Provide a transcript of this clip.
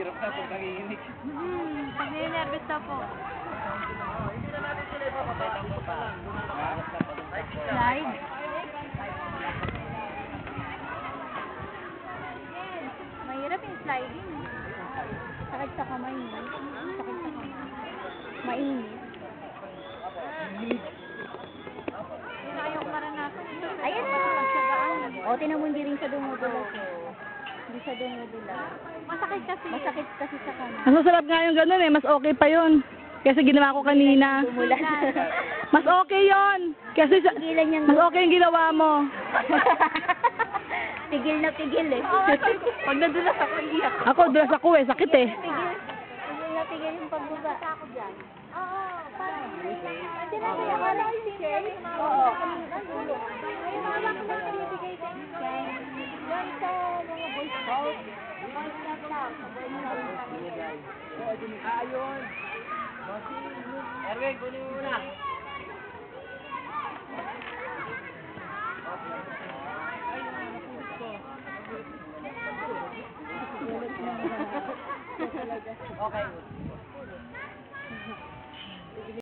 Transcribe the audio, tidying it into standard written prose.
Hirap na pag nanginginig. Pag ninervous na po. Hindi na natin sila ipapapatang mo pa. Slide. Mahirap yung sliding. Sakit sa kamay mo. Sakit sa kamay. Mainit. Yun na yung maranasan. Ayan na. O, tinan mo hindi rin sa dumudulas. Hindi sa dumudulas. Masakit kasi. Masakit kasi sa kamay. Mas masarap nga yung ganun eh. Mas okay pa yun. Kasi ginawa ko kanina. Dumulas. Mas okay yun. Kasi mas okay yung ginawa mo. Tigil na tigil eh. Pag nadulas ako, iyak. Ako, dulas ako eh. Sakit eh. Tigil na tigil yung pagbaba. Ako dyan. Oo, parang hindi na kaya parang yung teacher. Oo. Ngayon, wala ko lang pinibigay sa inyo. Yan sa mga Boy Scouts. Boy Scouts lang. Ayun. Erwin, kunin mo muna. Okay.